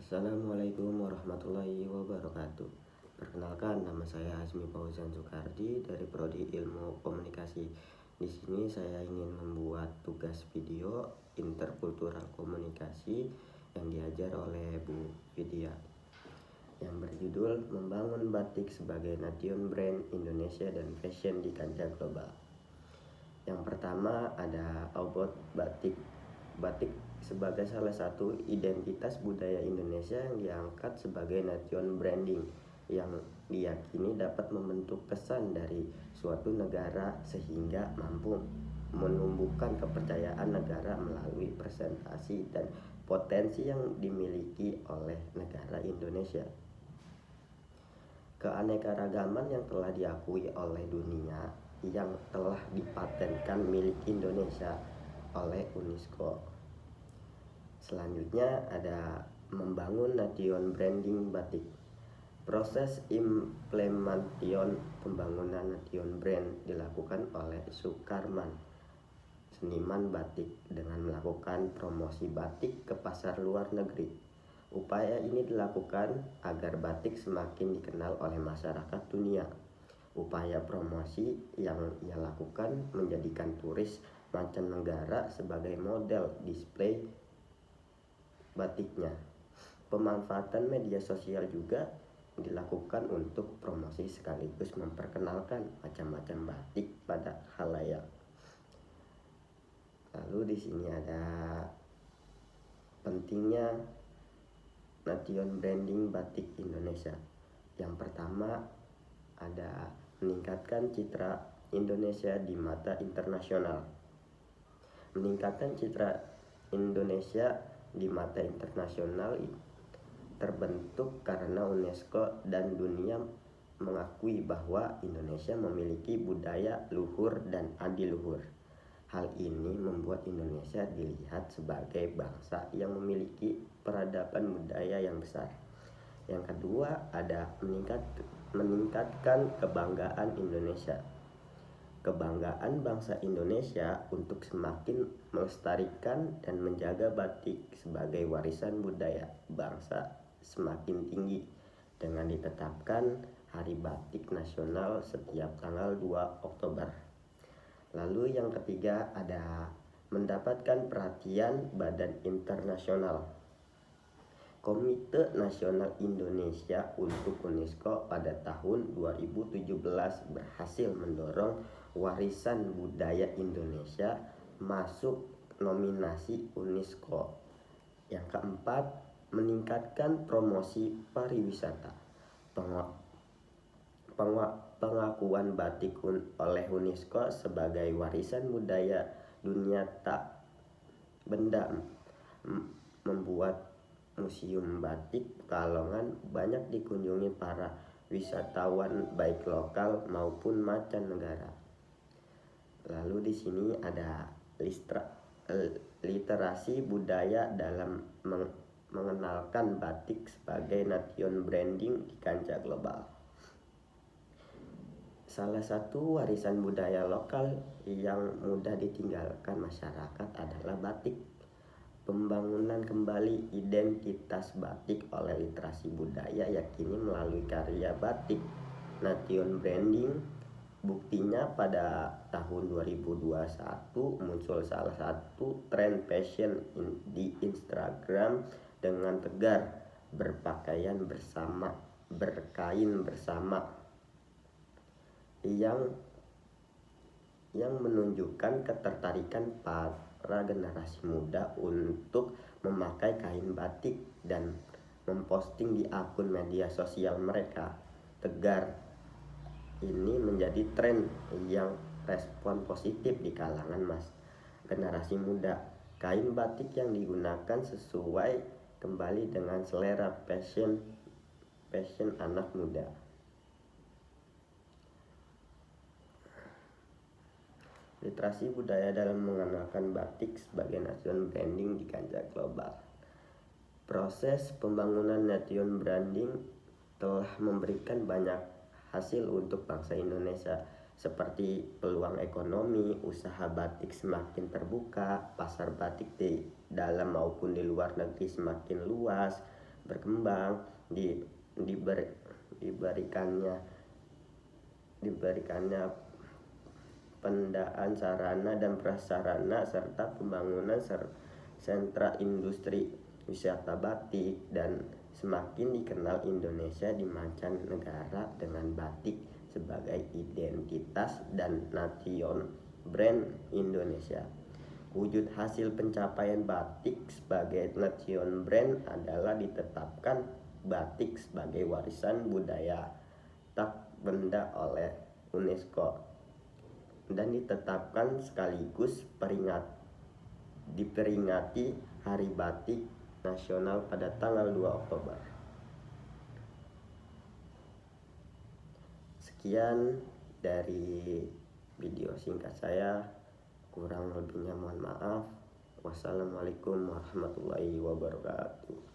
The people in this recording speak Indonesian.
Assalamualaikum warahmatullahi wabarakatuh. Perkenalkan, nama saya Azmi Fauzan Soekardi dari Prodi Ilmu Komunikasi. Di sini saya ingin membuat tugas video interkultural komunikasi yang diajar oleh Bu Vidya, yang berjudul Membangun Batik sebagai Nation Brand Indonesia dan Fashion di Kancah Global. Yang pertama ada about batik. Batik sebagai salah satu identitas budaya Indonesia yang diangkat sebagai nation branding yang diyakini dapat membentuk kesan dari suatu negara sehingga mampu menumbuhkan kepercayaan negara melalui presentasi dan potensi yang dimiliki oleh negara Indonesia. Keanekaragaman yang telah diakui oleh dunia yang telah dipatenkan milik Indonesia oleh UNESCO. Selanjutnya ada membangun nation branding batik. Proses implementation pembangunan nation brand dilakukan oleh Sukarman, seniman batik, dengan melakukan promosi batik ke pasar luar negeri. Upaya ini dilakukan agar batik semakin dikenal oleh masyarakat dunia. Upaya promosi yang ia lakukan menjadikan turis mancanegara sebagai model display batiknya. Pemanfaatan media sosial juga dilakukan untuk promosi sekaligus memperkenalkan macam-macam batik pada khalayak. Lalu di sini ada pentingnya nation branding batik Indonesia. Yang pertama ada meningkatkan citra Indonesia di mata internasional. Meningkatkan citra Indonesia di mata internasional terbentuk karena UNESCO dan dunia mengakui bahwa Indonesia memiliki budaya luhur dan adiluhur. Hal ini membuat Indonesia dilihat sebagai bangsa yang memiliki peradaban budaya yang besar. Yang kedua ada meningkatkan kebanggaan Indonesia. Kebanggaan bangsa Indonesia untuk semakin melestarikan dan menjaga batik sebagai warisan budaya bangsa semakin tinggi dengan ditetapkan Hari Batik Nasional setiap tanggal 2 Oktober. Lalu yang ketiga ada mendapatkan perhatian badan internasional. Komite Nasional Indonesia untuk UNESCO pada tahun 2017 berhasil mendorong warisan budaya Indonesia masuk nominasi UNESCO. Yang keempat, meningkatkan promosi pariwisata. Pengakuan batik oleh UNESCO sebagai warisan budaya dunia tak benda membuat Museum Batik Pekalongan banyak dikunjungi para wisatawan baik lokal maupun mancanegara. Lalu di sini ada literasi budaya dalam mengenalkan batik sebagai nation branding di kancah global. Salah satu warisan budaya lokal yang mudah ditinggalkan masyarakat adalah batik. Pembangunan kembali identitas batik oleh literasi budaya yakini melalui karya batik nation branding. Buktinya pada tahun 2021 muncul salah satu tren fashion di Instagram dengan tegar berkain bersama yang menunjukkan ketertarikan para generasi muda untuk memakai kain batik dan memposting di akun media sosial mereka. Tegar ini menjadi tren yang respon positif di kalangan generasi muda. Kain batik yang digunakan sesuai kembali dengan selera fashion anak muda. Literasi budaya dalam mengenalkan batik sebagai nation branding di kancah global. Proses pembangunan nation branding telah memberikan banyak hasil untuk bangsa Indonesia, seperti peluang ekonomi, usaha batik semakin terbuka, pasar batik di dalam maupun di luar negeri semakin luas, berkembang, diberikannya pendaan sarana dan prasarana serta pembangunan sentra industri wisata batik, dan semakin dikenal Indonesia di mancanegara dengan batik sebagai identitas dan nation brand Indonesia. Wujud hasil pencapaian batik sebagai nation brand adalah ditetapkan batik sebagai warisan budaya tak benda oleh UNESCO dan ditetapkan sekaligus diperingati Hari Batik Nasional pada tanggal 2 Oktober. Sekian dari video singkat saya, kurang lebihnya mohon maaf. Wassalamualaikum warahmatullahi wabarakatuh.